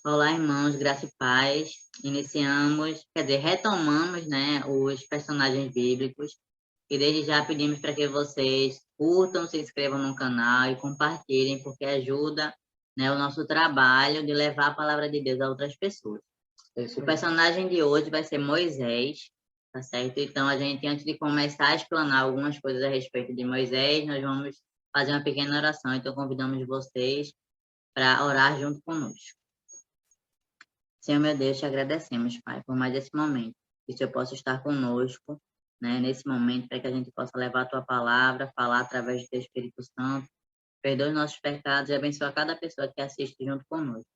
Olá, irmãos, graça e paz. Iniciamos, quer dizer, retomamos, né, os personagens bíblicos e desde já pedimos para que vocês curtam, se inscrevam no canal e compartilhem, porque ajuda, né, o nosso trabalho de levar a palavra de Deus a outras pessoas. O personagem de hoje vai ser Moisés, tá certo? Então, a gente, antes de começar a explanar algumas coisas a respeito de Moisés, nós vamos fazer uma pequena oração. Então, convidamos vocês para orar junto conosco. Senhor, meu Deus, te agradecemos, Pai, por mais esse momento. Que o Senhor possa estar conosco, né, nesse momento, para que a gente possa levar a tua palavra, falar através do teu Espírito Santo. Perdoe os nossos pecados e abençoe cada pessoa que assiste junto conosco.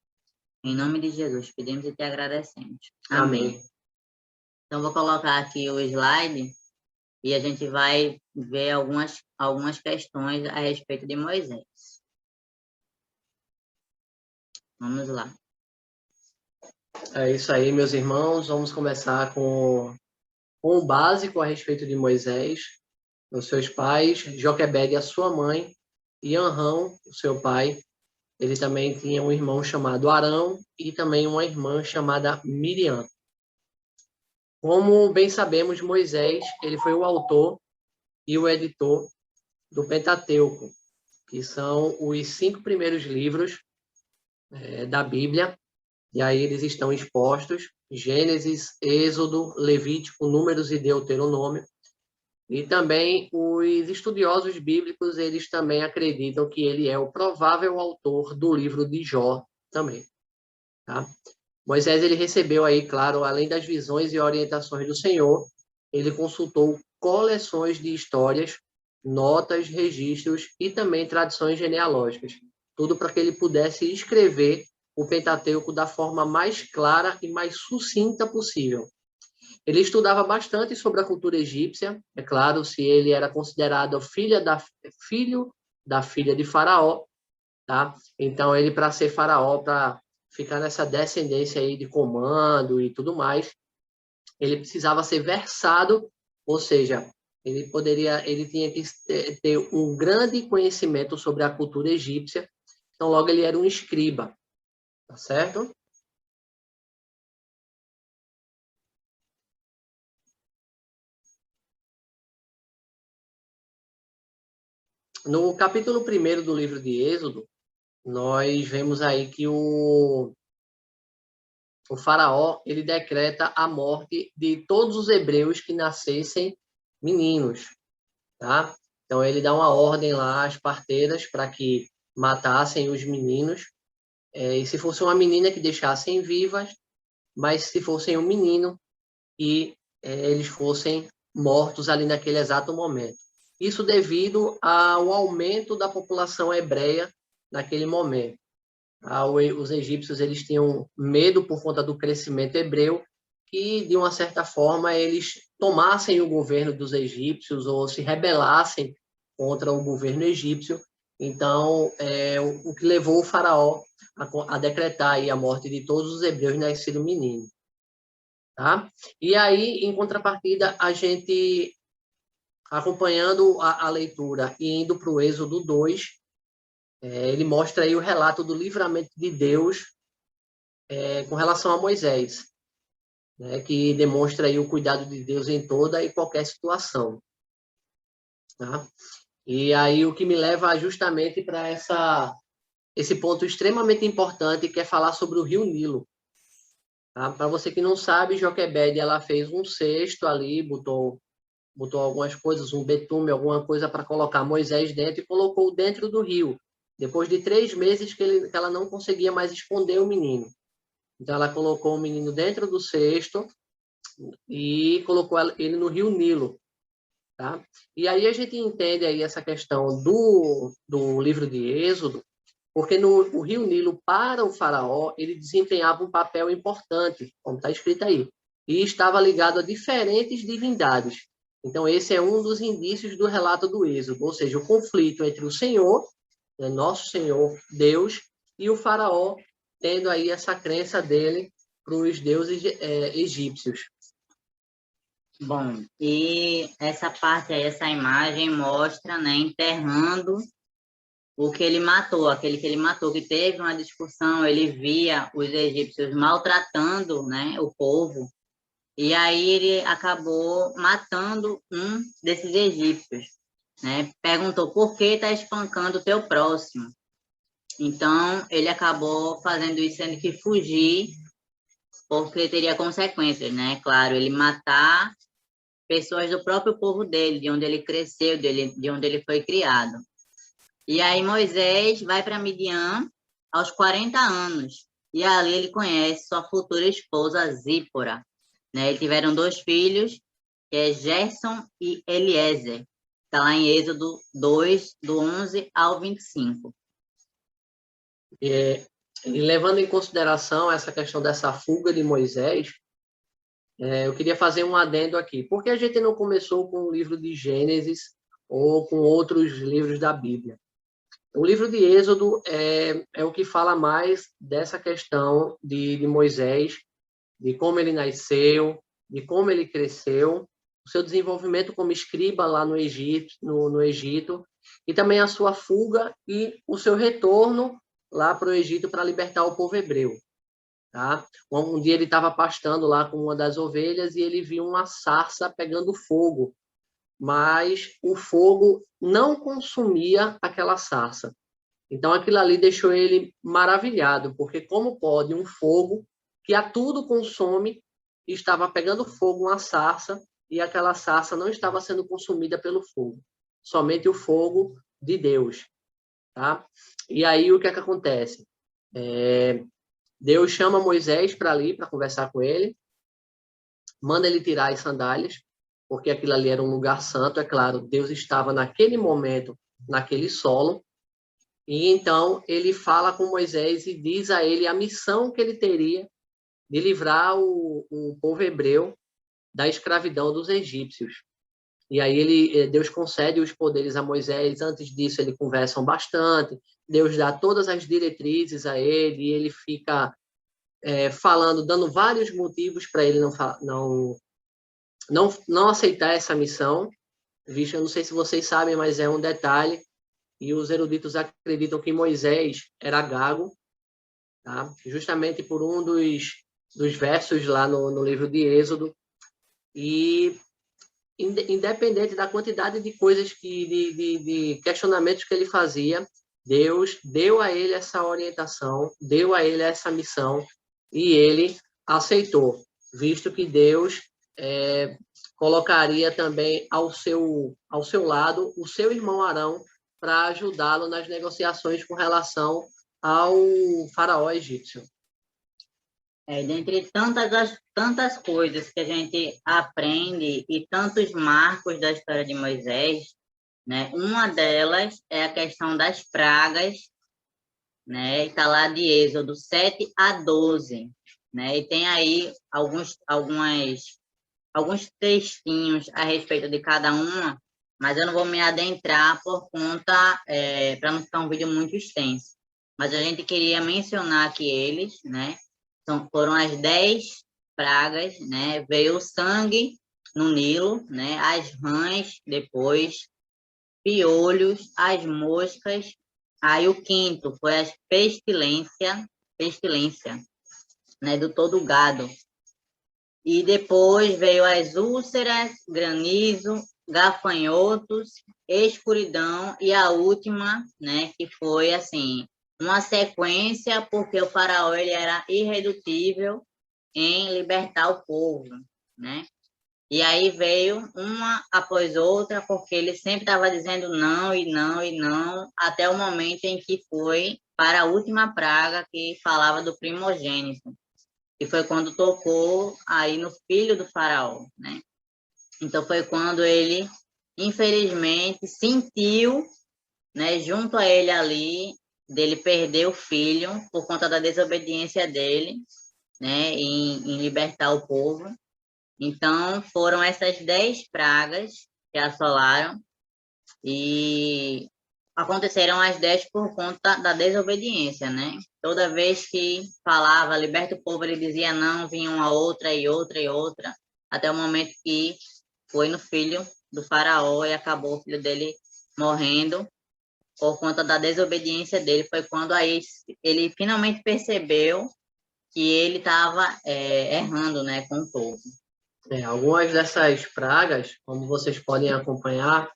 Em nome de Jesus, pedimos e te agradecemos. Amém. Então, vou colocar aqui o slide e a gente vai ver algumas questões a respeito de Moisés. Vamos lá. É isso aí, meus irmãos. Vamos começar com o básico a respeito de Moisés, os seus pais, Joquebede, a sua mãe, e Anrão, o seu pai. Ele também tinha um irmão chamado Arão e também uma irmã chamada Miriam. Como bem sabemos, Moisés, ele foi o autor e o editor do Pentateuco, que são os 5 primeiros livros da Bíblia. E aí eles estão expostos: Gênesis, Êxodo, Levítico, Números e Deuteronômio. E também os estudiosos bíblicos, eles também acreditam que ele é o provável autor do livro de Jó também. Tá? Moisés, ele recebeu aí, claro, além das visões e orientações do Senhor, ele consultou coleções de histórias, notas, registros e também tradições genealógicas. Tudo para que ele pudesse escrever o Pentateuco da forma mais clara e mais sucinta possível. Ele estudava bastante sobre a cultura egípcia, é claro, se ele era considerado filho da filha de Faraó, tá? Então, ele, para ser Faraó, para ficar nessa descendência aí de comando e tudo mais, ele precisava ser versado, ou seja, ele tinha que ter um grande conhecimento sobre a cultura egípcia, então logo ele era um escriba, tá certo? No capítulo 1 do livro de Êxodo, nós vemos aí que o faraó, ele decreta a morte de todos os hebreus que nascessem meninos, tá? Então ele dá uma ordem lá às parteiras para que matassem os meninos, e se fosse uma menina que deixassem vivas, mas se fossem um menino, que eles fossem mortos ali naquele exato momento. Isso devido ao aumento da população hebreia naquele momento. Os egípcios, eles tinham medo por conta do crescimento hebreu, que de uma certa forma eles tomassem o governo dos egípcios ou se rebelassem contra o governo egípcio. Então, o que levou o faraó a decretar aí a morte de todos os hebreus nascidos meninos. Tá? E aí, em contrapartida, a gente, acompanhando a leitura e indo para o Êxodo 2, ele mostra aí o relato do livramento de Deus com relação a Moisés, né, que demonstra aí o cuidado de Deus em toda e qualquer situação. Tá? E aí o que me leva justamente para esse ponto extremamente importante, que é falar sobre o Rio Nilo. Tá? Para você que não sabe, Joquebede, ela fez um cesto ali, botou algumas coisas, um betume, alguma coisa para colocar Moisés dentro e colocou dentro do rio. Depois de 3 meses que ela não conseguia mais esconder o menino. Então, ela colocou o menino dentro do cesto e colocou ele no rio Nilo. Tá? E aí a gente entende aí essa questão do livro de Êxodo, porque o rio Nilo, para o faraó, ele desempenhava um papel importante, como está escrito aí, e estava ligado a diferentes divindades. Então, esse é um dos indícios do relato do Êxodo, ou seja, o conflito entre o Senhor, nosso Senhor, Deus, e o faraó, tendo aí essa crença dele para os deuses egípcios. Bom, e essa parte aí, essa imagem mostra, né, enterrando o que ele matou, aquele que ele matou, que teve uma discussão, ele via os egípcios maltratando, né, o povo, e aí ele acabou matando um desses egípcios, né? Perguntou, por que está espancando o teu próximo? Então, ele acabou fazendo isso, tendo que fugir, porque teria consequências, né? Claro, ele matar pessoas do próprio povo dele, de onde ele cresceu, de onde ele foi criado. E aí Moisés vai para Midian aos 40 anos. E ali ele conhece sua futura esposa Zípora, né? Eles tiveram 2 filhos, que é Gerson e Eliezer. Está lá em Êxodo 2, do 11 ao 25. E levando em consideração essa questão dessa fuga de Moisés, eu queria fazer um adendo aqui. Por que a gente não começou com o livro de Gênesis ou com outros livros da Bíblia? O livro de Êxodo é o que fala mais dessa questão de Moisés, de como ele nasceu, de como ele cresceu, o seu desenvolvimento como escriba lá no Egito, no Egito, e também a sua fuga e o seu retorno lá para o Egito para libertar o povo hebreu. Tá? Um dia ele estava pastando lá com uma das ovelhas e ele viu uma sarça pegando fogo, mas o fogo não consumia aquela sarça. Então aquilo ali deixou ele maravilhado, porque como pode um fogo que a tudo consome, estava pegando fogo uma sarça e aquela sarça não estava sendo consumida pelo fogo, somente o fogo de Deus. Tá? E aí o que é que acontece? Deus chama Moisés para ali, para conversar com ele, manda ele tirar as sandálias, porque aquilo ali era um lugar santo, é claro, Deus estava naquele momento, naquele solo, e então ele fala com Moisés e diz a ele a missão que ele teria de livrar o povo hebreu da escravidão dos egípcios. E aí Deus concede os poderes a Moisés. Antes disso, eles conversam bastante. Deus dá todas as diretrizes a ele e ele fica falando, dando vários motivos para ele não aceitar essa missão. Visto, eu não sei se vocês sabem, mas é um detalhe. E os eruditos acreditam que Moisés era gago, tá? Justamente por um dos versos lá no livro de Êxodo. E independente da quantidade de coisas de questionamentos que ele fazia, Deus deu a ele essa orientação, deu a ele essa missão e ele aceitou, visto que Deus colocaria também ao seu lado o seu irmão Arão para ajudá-lo nas negociações com relação ao faraó egípcio. Dentre tantas coisas que a gente aprende e tantos marcos da história de Moisés, né, uma delas é a questão das pragas, né, está lá de Êxodo 7 a 12, né, e tem aí alguns textinhos a respeito de cada uma, mas eu não vou me adentrar por conta, para não ficar um vídeo muito extenso. Mas a gente queria mencionar aqui eles, né, foram as 10 pragas, né? Veio o sangue no Nilo, né? As rãs depois, piolhos, as moscas. Aí o quinto foi a pestilência, né? Do todo o gado. E depois veio as úlceras, granizo, gafanhotos, escuridão e a última, né? Que foi assim uma sequência, porque o faraó ele era irredutível em libertar o povo, né? E aí veio uma após outra, porque ele sempre estava dizendo não e não e não, até o momento em que foi para a última praga que falava do primogênito, que foi quando tocou aí no filho do faraó, né? Então foi quando ele, infelizmente, sentiu, né, junto a ele ali, dele perder o filho por conta da desobediência dele, né, em libertar o povo. Então, foram essas 10 pragas que assolaram e aconteceram as 10 por conta da desobediência, né? Toda vez que falava, liberta o povo, ele dizia não, vinha uma outra e outra e outra, até o momento que foi no filho do faraó e acabou o filho dele morrendo. por conta da desobediência dele, foi quando aí ele finalmente percebeu que ele estava errando, né, com o povo. Algumas dessas pragas, como vocês podem acompanhar,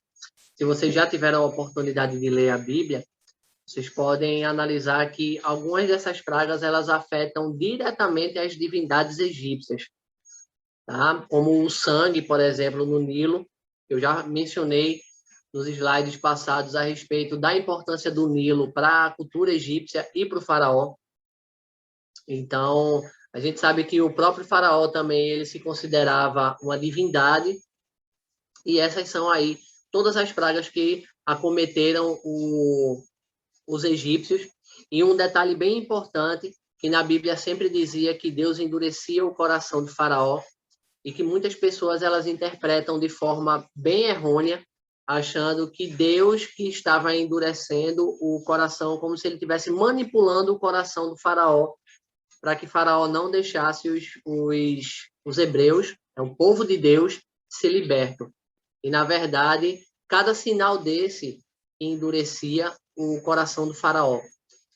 se vocês já tiveram a oportunidade de ler a Bíblia, vocês podem analisar que algumas dessas pragas elas afetam diretamente as divindades egípcias, tá? Como o sangue, por exemplo, no Nilo. Eu já mencionei nos slides passados a respeito da importância do Nilo para a cultura egípcia e para o faraó. Então, a gente sabe que o próprio faraó também ele se considerava uma divindade, e essas são aí todas as pragas que acometeram os egípcios. E um detalhe bem importante, que na Bíblia sempre dizia que Deus endurecia o coração do faraó, e que muitas pessoas elas interpretam de forma bem errônea, achando que Deus que estava endurecendo o coração, como se ele estivesse manipulando o coração do faraó, para que faraó não deixasse os hebreus, o povo de Deus, se liberto. E, na verdade, cada sinal desse endurecia o coração do faraó.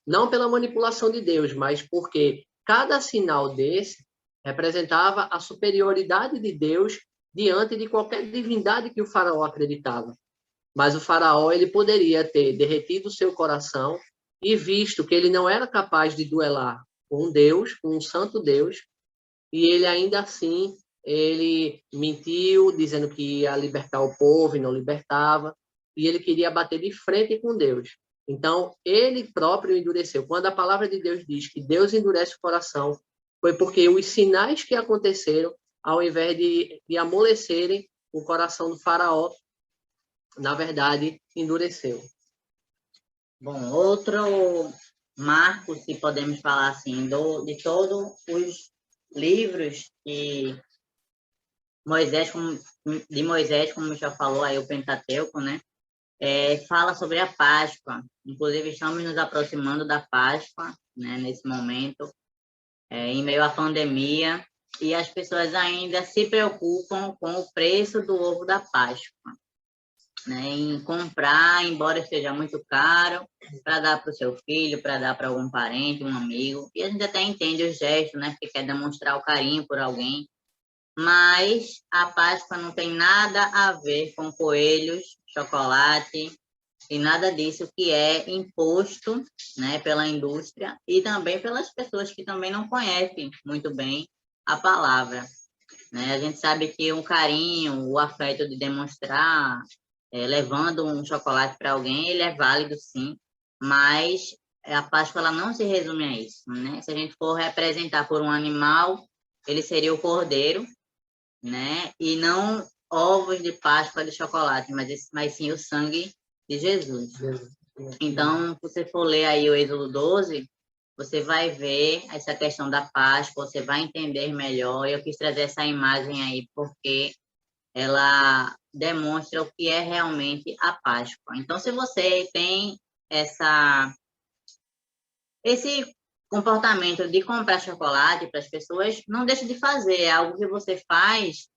Não pela manipulação de Deus, mas porque cada sinal desse representava a superioridade de Deus diante de qualquer divindade que o faraó acreditava. Mas o faraó ele poderia ter derretido seu coração e visto que ele não era capaz de duelar com Deus, com um santo Deus, e ele ainda assim ele mentiu, dizendo que ia libertar o povo e não libertava, e ele queria bater de frente com Deus. Então, ele próprio endureceu. Quando a palavra de Deus diz que Deus endurece o coração, foi porque os sinais que aconteceram, ao invés de amolecerem o coração do faraó, na verdade, endureceu. Bom, outro marco, se podemos falar assim, de todos os livros de Moisés, como já falou aí o Pentateuco, né? Fala sobre a Páscoa. Inclusive, estamos nos aproximando da Páscoa, né, nesse momento, em meio à pandemia, e as pessoas ainda se preocupam com o preço do ovo da Páscoa, né, em comprar, embora esteja muito caro, para dar para o seu filho, para dar para algum parente, um amigo. E a gente até entende o gesto, né, porque quer demonstrar o carinho por alguém. Mas a Páscoa não tem nada a ver com coelhos, chocolate e nada disso que é imposto, né, pela indústria e também pelas pessoas que também não conhecem muito bem a palavra, né? A gente sabe que o carinho, o afeto de demonstrar, levando um chocolate para alguém, ele é válido sim, mas a Páscoa ela não se resume a isso, né? Se a gente for representar por um animal, ele seria o cordeiro, né? E não ovos de Páscoa de chocolate, mas sim o sangue de Jesus. Então, se você for ler aí o Êxodo 12, você vai ver essa questão da Páscoa, você vai entender melhor. Eu quis trazer essa imagem aí porque ela demonstra o que é realmente a Páscoa. Então, se você tem esse comportamento de comprar chocolate para as pessoas, não deixe de fazer. É algo que você faz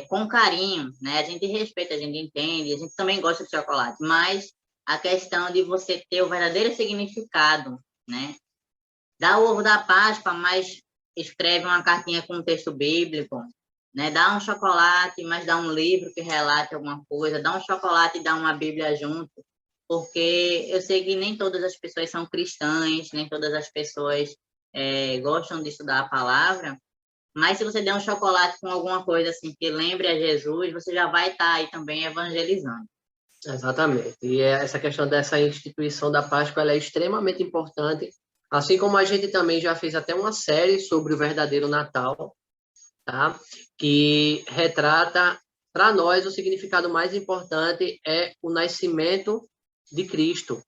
com carinho, né? A gente respeita, a gente entende, a gente também gosta de chocolate, mas a questão de você ter o verdadeiro significado, né? Dá o ovo da Páscoa, mas escreve uma cartinha com um texto bíblico, né? Dá um chocolate, mas dá um livro que relate alguma coisa, dá um chocolate e dá uma Bíblia junto, porque eu sei que nem todas as pessoas são cristãs, nem todas as pessoas gostam de estudar a palavra, mas se você der um chocolate com alguma coisa assim que lembre a Jesus, você já vai estar aí também evangelizando. Exatamente. E essa questão dessa instituição da Páscoa ela é extremamente importante, assim como a gente também já fez até uma série sobre o verdadeiro Natal, tá? Que retrata, para nós, o significado mais importante é o nascimento de Cristo,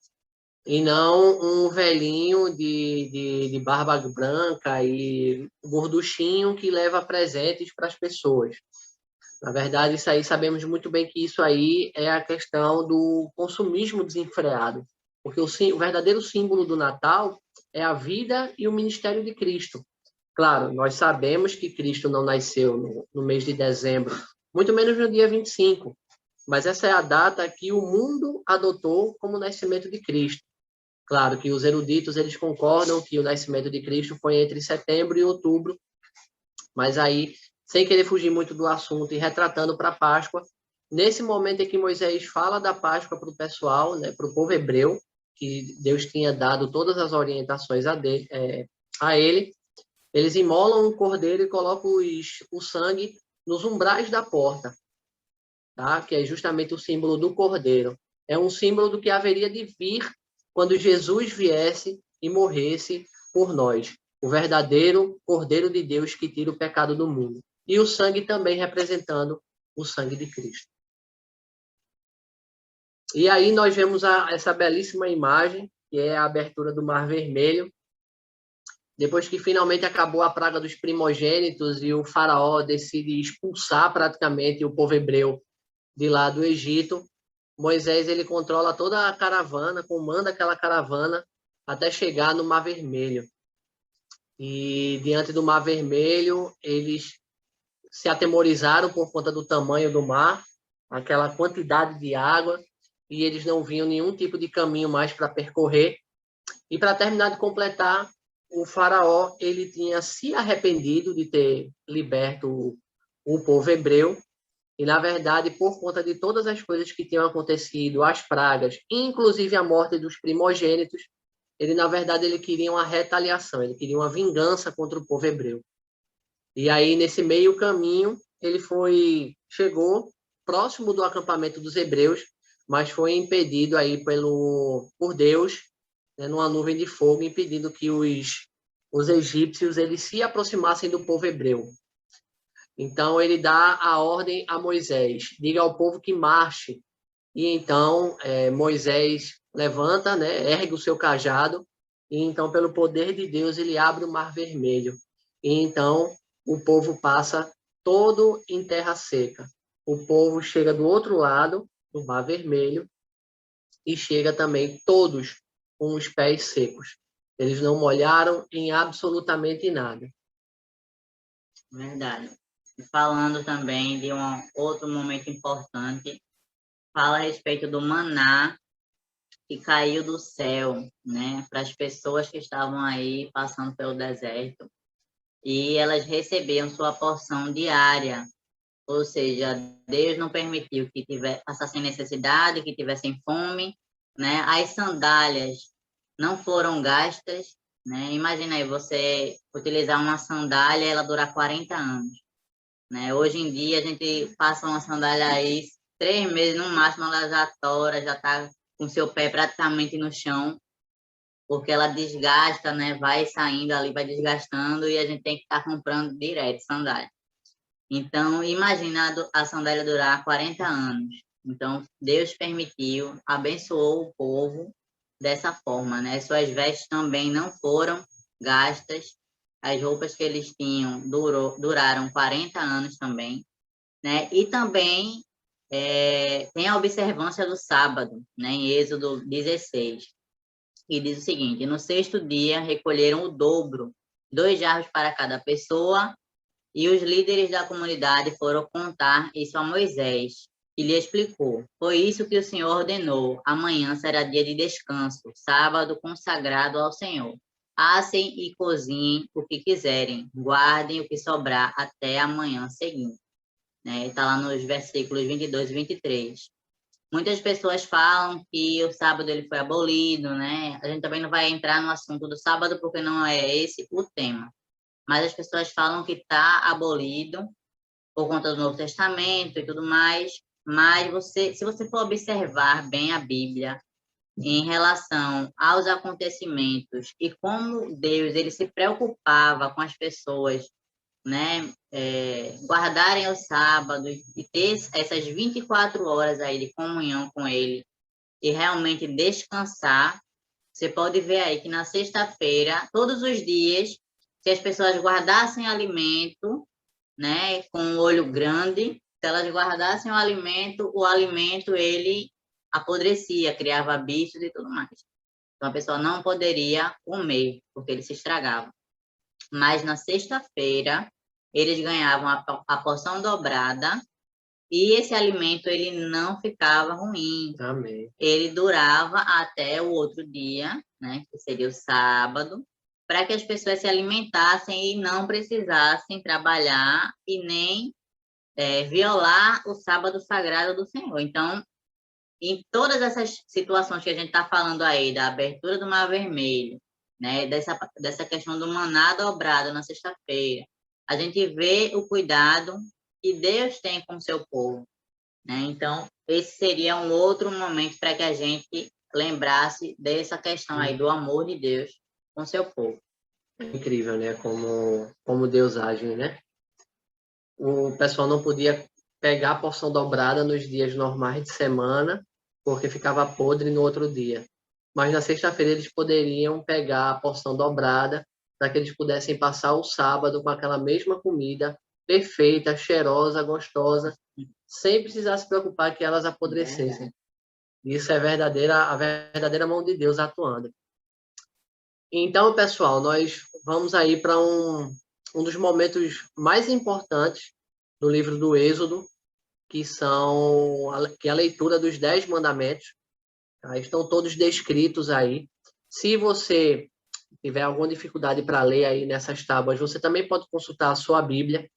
e não um velhinho de barba branca e gorduchinho que leva presentes para as pessoas. Na verdade, isso aí sabemos muito bem que isso aí é a questão do consumismo desenfreado, porque o verdadeiro símbolo do Natal é a vida e o ministério de Cristo. Claro, nós sabemos que Cristo não nasceu no mês de dezembro, muito menos no dia 25, mas essa é a data que o mundo adotou como nascimento de Cristo. Claro que os eruditos eles concordam que o nascimento de Cristo foi entre setembro e outubro, mas aí, sem querer fugir muito do assunto e retratando para a Páscoa, nesse momento em que Moisés fala da Páscoa para o pessoal, né, para o povo hebreu, que Deus tinha dado todas as orientações a ele, eles imolam um cordeiro e colocam o sangue nos umbrais da porta, tá? Que é justamente o símbolo do cordeiro. É um símbolo do que haveria de vir quando Jesus viesse e morresse por nós. O verdadeiro Cordeiro de Deus que tira o pecado do mundo. E o sangue também representando o sangue de Cristo. E aí nós vemos essa belíssima imagem, que é a abertura do Mar Vermelho. Depois que finalmente acabou a praga dos primogênitos e o faraó decide expulsar praticamente o povo hebreu de lá do Egito, Moisés ele controla toda a caravana, comanda aquela caravana até chegar no Mar Vermelho. E diante do Mar Vermelho, eles se atemorizaram por conta do tamanho do mar, aquela quantidade de água, e eles não viam nenhum tipo de caminho mais para percorrer. E para terminar de completar, o faraó ele tinha se arrependido de ter liberto o povo hebreu, e, na verdade, por conta de todas as coisas que tinham acontecido, as pragas, inclusive a morte dos primogênitos, ele, na verdade, ele queria uma retaliação, ele queria uma vingança contra o povo hebreu. E aí, nesse meio caminho, ele chegou próximo do acampamento dos hebreus, mas foi impedido aí por Deus, né, numa nuvem de fogo, impedindo que os egípcios eles se aproximassem do povo hebreu. Então, ele dá a ordem a Moisés, diga ao povo que marche. E então, Moisés levanta, né, ergue o seu cajado, e então, pelo poder de Deus, ele abre o Mar Vermelho. E então, o povo passa todo em terra seca. O povo chega do outro lado do Mar Vermelho e chega também todos com os pés secos. Eles não molharam em absolutamente nada. Verdade. Falando também de um outro momento importante, fala a respeito do maná que caiu do céu, né, para as pessoas que estavam aí passando pelo deserto, e elas recebiam sua porção diária, ou seja, Deus não permitiu que passassem necessidade, que tivessem fome, né? As sandálias não foram gastas, né? Imagina aí você utilizar uma sandália, ela durar 40 anos. Né? Hoje em dia, a gente passa uma sandália aí, 3 meses no máximo, ela já tora, já está com seu pé praticamente no chão, porque ela desgasta, né? Vai saindo ali, vai desgastando, e a gente tem que estar comprando direto sandália. Então, imagina a sandália durar 40 anos. Então, Deus permitiu, abençoou o povo dessa forma, né? Suas vestes também não foram gastas, as roupas que eles tinham duraram 40 anos também, né? E também tem a observância do sábado, né? Em Êxodo 16, que diz o seguinte: no 6º dia recolheram o dobro, 2 jarros para cada pessoa, e os líderes da comunidade foram contar isso a Moisés, que lhe explicou: foi isso que o Senhor ordenou, amanhã será dia de descanso, sábado consagrado ao Senhor. Assem e cozinhem o que quiserem, guardem o que sobrar até amanhã seguinte. Está lá nos versículos 22 e 23. Muitas pessoas falam que o sábado ele foi abolido, né? A gente também não vai entrar no assunto do sábado, porque não é esse o tema. Mas as pessoas falam que está abolido por conta do Novo Testamento e tudo mais. Mas se você for observar bem a Bíblia, em relação aos acontecimentos e como Deus ele se preocupava com as pessoas, né, guardarem o sábado e ter essas 24 horas aí de comunhão com Ele e realmente descansar, você pode ver aí que na sexta-feira, todos os dias, se as pessoas guardassem alimento, né, com um olho grande, se elas guardassem o alimento ele apodrecia, criava bichos e tudo mais. Então a pessoa não poderia comer, porque ele se estragava. Mas na sexta-feira, eles ganhavam a porção dobrada E esse alimento, ele não ficava ruim. Amém. Ele durava até o outro dia, né, que seria o sábado, para que as pessoas se alimentassem e não precisassem trabalhar e nem violar o sábado sagrado do Senhor. Então, em todas essas situações que a gente está falando aí, da abertura do Mar Vermelho, né, dessa questão do maná dobrado na sexta-feira, a gente vê o cuidado que Deus tem com o seu povo, né? Então, esse seria um outro momento para que a gente lembrasse dessa questão aí do amor de Deus com o seu povo. É incrível, né? Como Deus age, né? O pessoal não podia pegar a porção dobrada nos dias normais de semana, porque ficava podre no outro dia. Mas na sexta-feira eles poderiam pegar a porção dobrada para que eles pudessem passar o sábado com aquela mesma comida perfeita, cheirosa, gostosa, sem precisar se preocupar que elas apodrecessem. Isso é a verdadeira mão de Deus atuando. Então, pessoal, nós vamos aí para um dos momentos mais importantes do livro do Êxodo, que é a leitura dos 10 mandamentos. Tá? Estão todos descritos aí. Se você tiver alguma dificuldade para ler aí nessas tábuas, você também pode consultar a sua Bíblia.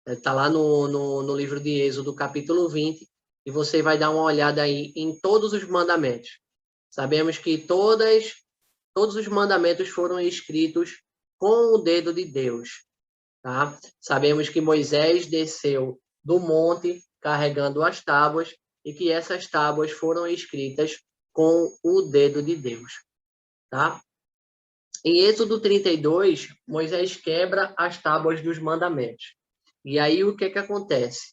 Está lá no livro de Êxodo, capítulo 20, e você vai dar uma olhada aí em todos os mandamentos. Sabemos que todos os mandamentos foram escritos com o dedo de Deus. Tá? Sabemos que Moisés desceu do monte carregando as tábuas e que essas tábuas foram escritas com o dedo de Deus. Tá? Em Êxodo 32, Moisés quebra as tábuas dos mandamentos. E aí o que acontece?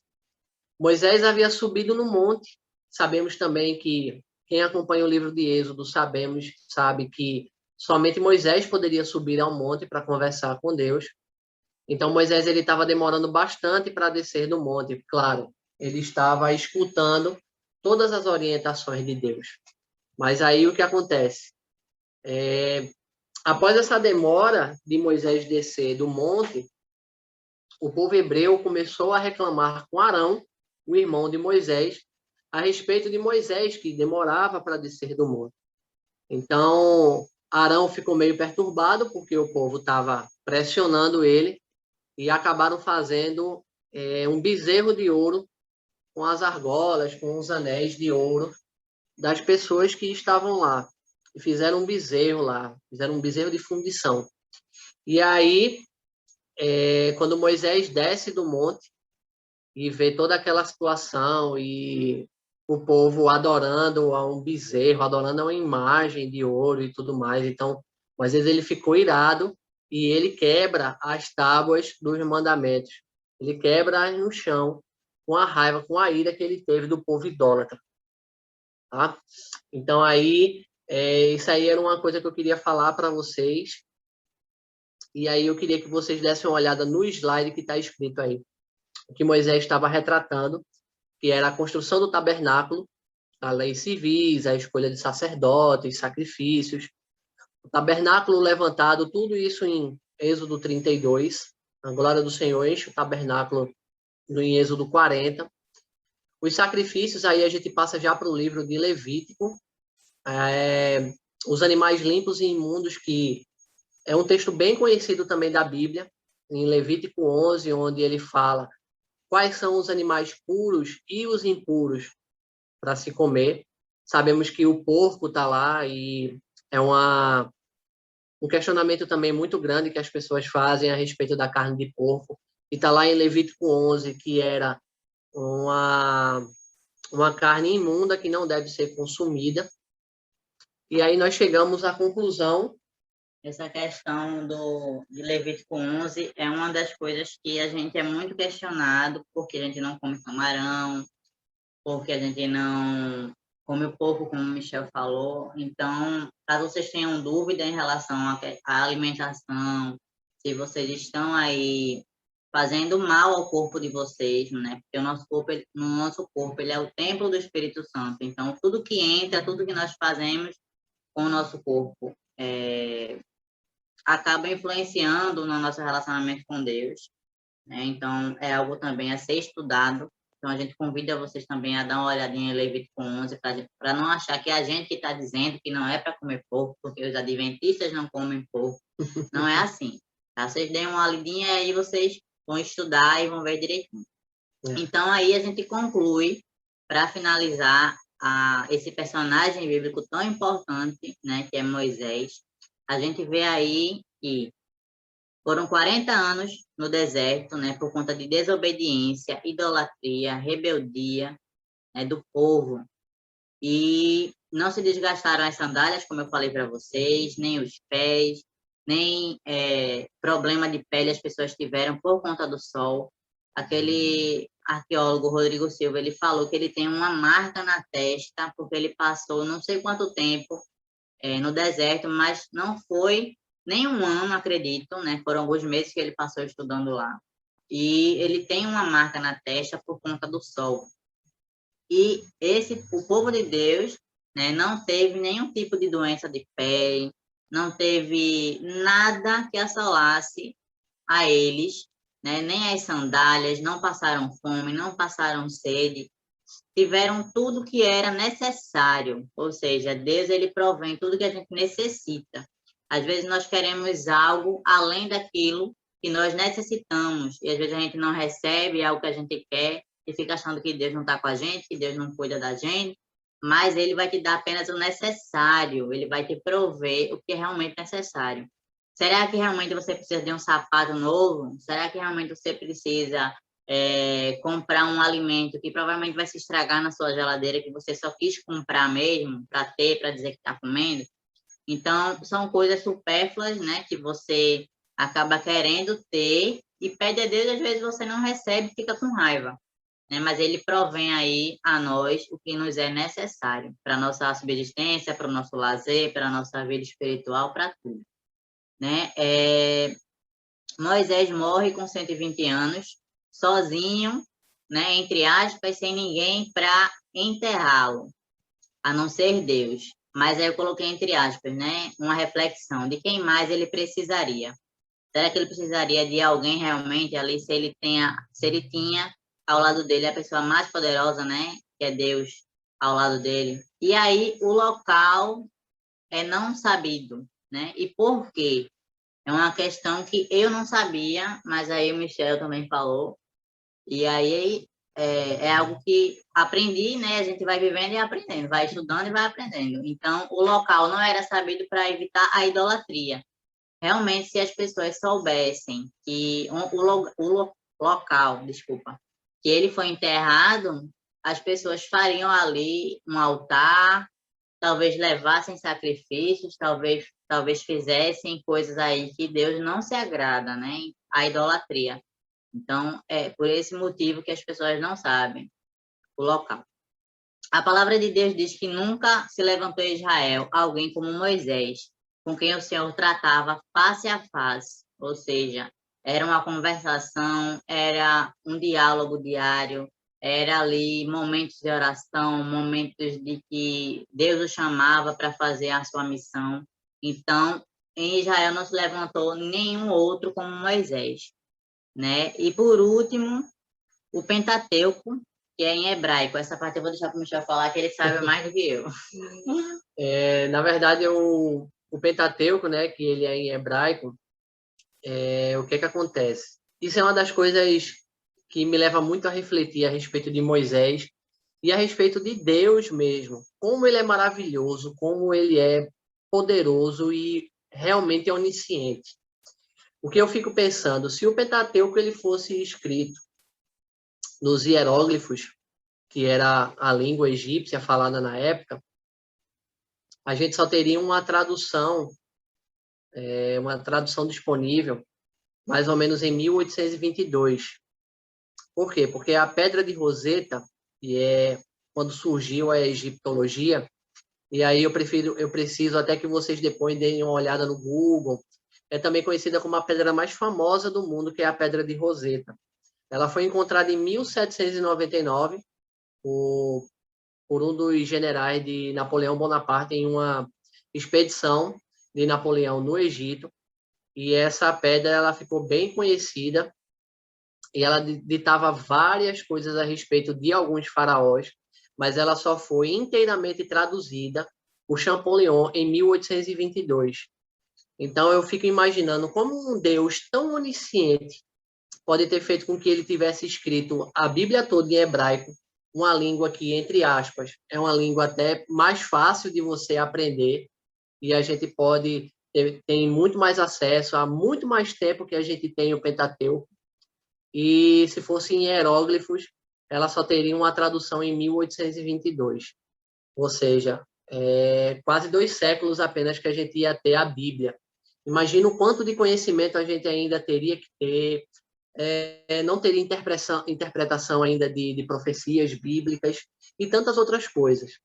Moisés havia subido no monte. Sabemos também que quem acompanha o livro de Êxodo sabe que somente Moisés poderia subir ao monte para conversar com Deus. Então Moisés ele estava demorando bastante para descer do monte. Claro, ele estava escutando todas as orientações de Deus. Mas aí o que acontece? Após essa demora de Moisés descer do monte, o povo hebreu começou a reclamar com Arão, o irmão de Moisés, a respeito de Moisés, que demorava para descer do monte. Então, Arão ficou meio perturbado, porque o povo estava pressionando ele, e acabaram fazendo um bezerro de ouro com as argolas, com os anéis de ouro das pessoas que estavam lá. E fizeram um bezerro lá, fizeram um bezerro de fundição. E aí, quando Moisés desce do monte e vê toda aquela situação e o povo adorando a um bezerro, adorando a uma imagem de ouro e tudo mais, então Moisés ele ficou irado e ele quebra as tábuas dos mandamentos. Ele quebra no chão com a raiva, com a ira que ele teve do povo idólatra. Tá? Então aí, isso aí era uma coisa que eu queria falar para vocês. E aí eu queria que vocês dessem uma olhada no slide que está escrito aí. O que Moisés estava retratando, que era a construção do tabernáculo, as leis civis, a escolha de sacerdotes, sacrifícios, o tabernáculo levantado, tudo isso em Êxodo 32, a glória do Senhor enche o tabernáculo em Êxodo 40. Os sacrifícios, aí a gente passa já para o livro de Levítico, os animais limpos e imundos, que é um texto bem conhecido também da Bíblia, em Levítico 11, onde ele fala quais são os animais puros e os impuros para se comer. Sabemos que o porco está lá e é um questionamento também muito grande que as pessoas fazem a respeito da carne de porco. E está lá em Levítico 11, que era uma carne imunda que não deve ser consumida. E aí nós chegamos à conclusão. Essa questão de Levítico 11 é uma das coisas que a gente é muito questionado, porque a gente não come camarão, porque a gente não come o porco, como o Michel falou. Então, caso vocês tenham dúvida em relação à alimentação, se vocês estão aí fazendo mal ao corpo de vocês, né? Porque no nosso corpo, ele é o templo do Espírito Santo. Então, tudo que entra, tudo que nós fazemos com o nosso corpo, acaba influenciando no nosso relacionamento com Deus, né? Então, é algo também a ser estudado Então, a gente convida vocês também a dar uma olhadinha em Levítico 11, para não achar que é a gente que está dizendo que não é para comer porco, porque os adventistas não comem porco. Não é assim. Tá? Vocês deem uma olhadinha e aí vocês vão estudar e vão ver direitinho. Então, aí a gente conclui, para finalizar, esse personagem bíblico tão importante, né, que é Moisés. A gente vê aí que foram 40 anos no deserto, né, por conta de desobediência, idolatria, rebeldia, né, do povo. E não se desgastaram as sandálias, como eu falei para vocês, nem os pés, nem problema de pele as pessoas tiveram por conta do sol. Aquele arqueólogo Rodrigo Silva, ele falou que ele tem uma marca na testa, porque ele passou não sei quanto tempo no deserto, mas não foi nem um ano, acredito, né? Foram alguns meses que ele passou estudando lá. E ele tem uma marca na testa por conta do sol. E o povo de Deus, né, não teve nenhum tipo de doença de pele, não teve nada que assolasse a eles, né, nem as sandálias, não passaram fome, não passaram sede, tiveram tudo que era necessário, ou seja, Deus ele provém tudo que a gente necessita. Às vezes nós queremos algo além daquilo que nós necessitamos, e às vezes a gente não recebe algo que a gente quer, e fica achando que Deus não está com a gente, que Deus não cuida da gente, mas ele vai te dar apenas o necessário, ele vai te prover o que é realmente necessário. Será que realmente você precisa de um sapato novo? Será que realmente você precisa comprar um alimento que provavelmente vai se estragar na sua geladeira, que você só quis comprar mesmo, para ter, para dizer que está comendo? Então, são coisas supérfluas, né, que você acaba querendo ter e pede a Deus, às vezes você não recebe, fica com raiva, né? Mas ele provém aí a nós o que nos é necessário para a nossa subsistência, para o nosso lazer, para a nossa vida espiritual, para tudo, né? Moisés morre com 120 anos, sozinho, né, entre aspas, sem ninguém para enterrá-lo, a não ser Deus. Mas aí eu coloquei entre aspas, né, uma reflexão de quem mais ele precisaria. Será que ele precisaria de alguém realmente ali, se ele tinha ao lado dele a pessoa mais poderosa, né, que é Deus ao lado dele? E aí o local é não sabido, né? E por quê? É uma questão que eu não sabia, mas aí o Michel também falou. E aí é algo que aprendi, né? A gente vai vivendo e aprendendo, vai estudando e vai aprendendo. Então, o local não era sabido para evitar a idolatria. Realmente, se as pessoas soubessem que local, desculpa, que ele foi enterrado, as pessoas fariam ali um altar, talvez levassem sacrifícios, talvez fizessem coisas aí que Deus não se agrada, né? A idolatria. Então, é por esse motivo que as pessoas não sabem o local. A palavra de Deus diz que nunca se levantou em Israel alguém como Moisés, com quem o Senhor tratava face a face, ou seja, era uma conversação, era um diálogo diário, era ali momentos de oração, momentos de que Deus o chamava para fazer a sua missão. Então, em Israel não se levantou nenhum outro como Moisés, né? E por último, o Pentateuco, que é em hebraico. Essa parte eu vou deixar para o Michel falar, que ele sabe mais do que eu. Na verdade, o Pentateuco, né, que ele é em hebraico, o que acontece? Isso é uma das coisas que me leva muito a refletir a respeito de Moisés e a respeito de Deus mesmo. Como ele é maravilhoso, como ele é poderoso e realmente onisciente. O que eu fico pensando, se o Pentateuco ele fosse escrito nos hieróglifos, que era a língua egípcia falada na época, a gente só teria uma tradução disponível mais ou menos em 1822. Por quê? Porque a pedra de Roseta, que é quando surgiu a egiptologia, e aí eu preciso até que vocês depois deem uma olhada no Google, é também conhecida como a pedra mais famosa do mundo, que é a pedra de Roseta. Ela foi encontrada em 1799 por um dos generais de Napoleão Bonaparte em uma expedição de Napoleão no Egito. E essa pedra ela ficou bem conhecida e ela ditava várias coisas a respeito de alguns faraós, mas ela só foi inteiramente traduzida por Champollion em 1822. Então, eu fico imaginando como um Deus tão onisciente pode ter feito com que ele tivesse escrito a Bíblia toda em hebraico, uma língua que, entre aspas, é uma língua até mais fácil de você aprender, e a gente pode tem muito mais acesso, há muito mais tempo que a gente tem o Pentateuco, e se fosse em hieróglifos, ela só teria uma tradução em 1822. Ou seja, quase 2 séculos apenas que a gente ia ter a Bíblia. Imagina o quanto de conhecimento a gente ainda teria que ter, não teria interpretação ainda de profecias bíblicas e tantas outras coisas,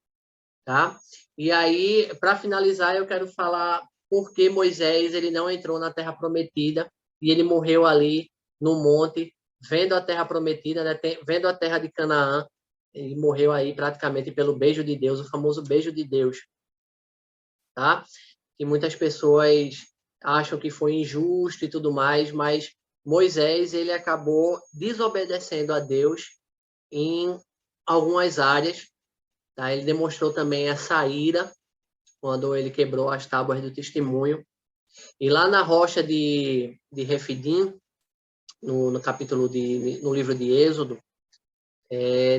tá? E aí, para finalizar, eu quero falar por que Moisés ele não entrou na Terra Prometida e ele morreu ali no monte, vendo a Terra Prometida, né? Vendo a Terra de Canaã. Ele morreu aí praticamente pelo beijo de Deus, o famoso beijo de Deus, tá? Que muitas pessoas acham que foi injusto e tudo mais, mas Moisés ele acabou desobedecendo a Deus em algumas áreas, tá? Ele demonstrou também essa ira quando ele quebrou as tábuas do testemunho. E lá na rocha de Refidim, no capítulo no livro de Êxodo,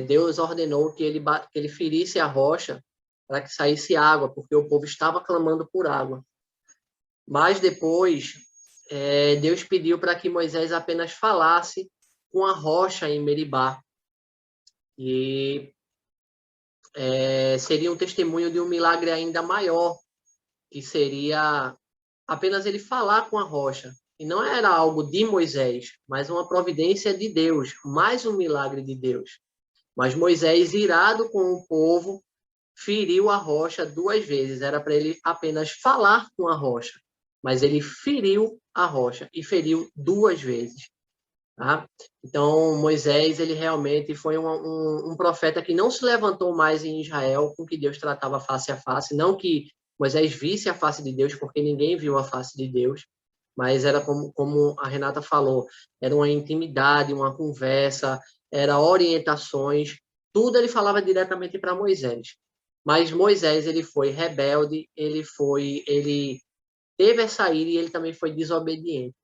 Deus ordenou que ele ferisse a rocha para que saísse água, porque o povo estava clamando por água. Mas depois, Deus pediu para que Moisés apenas falasse com a rocha em Meribá. E seria um testemunho de um milagre ainda maior, que seria apenas ele falar com a rocha. E não era algo de Moisés, mas uma providência de Deus, mais um milagre de Deus. Mas Moisés, irado com o povo, feriu a rocha 2 vezes. Era para ele apenas falar com a rocha, mas ele feriu a rocha e feriu 2 vezes. Tá? Então, Moisés, ele realmente foi um profeta que não se levantou mais em Israel, com que Deus tratava face a face. Não que Moisés visse a face de Deus, porque ninguém viu a face de Deus, mas era como a Renata falou, era uma intimidade, uma conversa, era orientações, tudo ele falava diretamente para Moisés. Mas Moisés, ele foi rebelde, ele teve essa ira e ele também foi desobediente,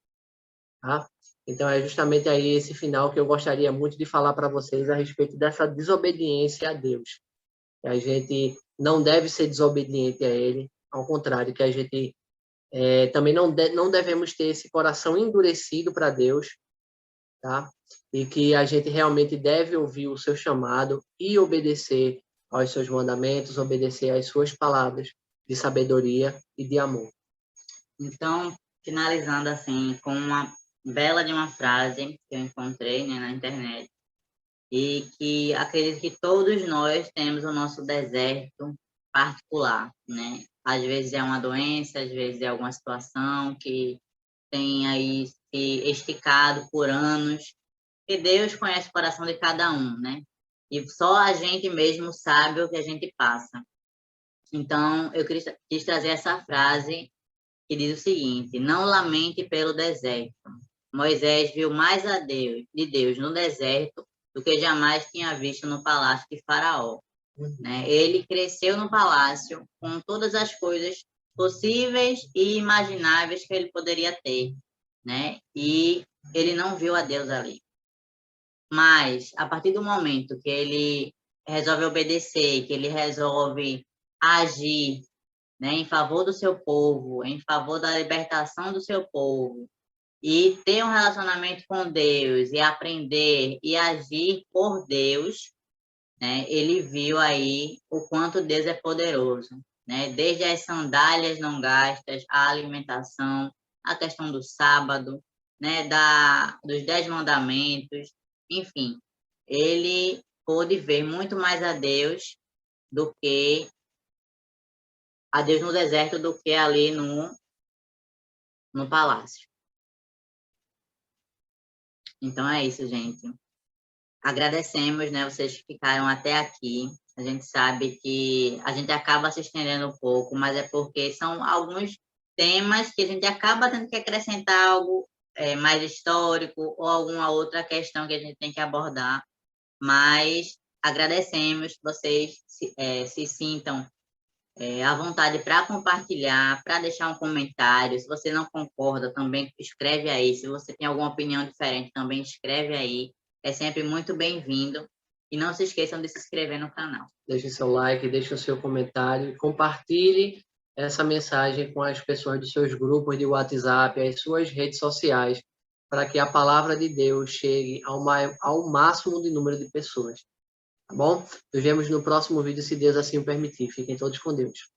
tá? Então é justamente aí esse final que eu gostaria muito de falar para vocês a respeito dessa desobediência a Deus. A gente não deve ser desobediente a ele, ao contrário, que a gente também não devemos ter esse coração endurecido para Deus, tá? E que a gente realmente deve ouvir o seu chamado e obedecer aos seus mandamentos, obedecer às suas palavras de sabedoria e de amor. Então, finalizando assim, com uma bela de uma frase que eu encontrei, né, na internet, e que acredito que todos nós temos o nosso deserto particular, né? Às vezes é uma doença, às vezes é alguma situação que tem aí se esticado por anos, e Deus conhece o coração de cada um, né? E só a gente mesmo sabe o que a gente passa. Então, eu quis trazer essa frase que diz o seguinte: não lamente pelo deserto. Moisés viu mais de Deus no deserto do que jamais tinha visto no palácio de Faraó. Né? Ele cresceu no palácio com todas as coisas possíveis e imagináveis que ele poderia ter, né? E ele não viu a Deus ali. Mas, a partir do momento que ele resolve obedecer, que ele resolve agir, né, em favor do seu povo, em favor da libertação do seu povo, e ter um relacionamento com Deus, e aprender e agir por Deus, né, ele viu aí o quanto Deus é poderoso, né? Desde as sandálias não gastas, a alimentação, a questão do sábado, né, dos 10 mandamentos, enfim, ele pôde ver muito mais a Deus do que a Deus no deserto do que ali no palácio. Então é isso, gente. Agradecemos, né, vocês que ficaram até aqui. A gente sabe que a gente acaba se estendendo um pouco, mas é porque são alguns temas que a gente acaba tendo que acrescentar algo mais histórico ou alguma outra questão que a gente tem que abordar, mas agradecemos que vocês se sintam à vontade para compartilhar, para deixar um comentário. Se você não concorda, também escreve aí. Se você tem alguma opinião diferente, também escreve aí. É sempre muito bem-vindo. E não se esqueçam de se inscrever no canal. Deixe seu like, deixe o seu comentário, compartilhe essa mensagem com as pessoas dos seus grupos de WhatsApp, as suas redes sociais, para que a palavra de Deus chegue ao máximo de número de pessoas. Tá bom? Nos vemos no próximo vídeo, se Deus assim o permitir. Fiquem todos com Deus.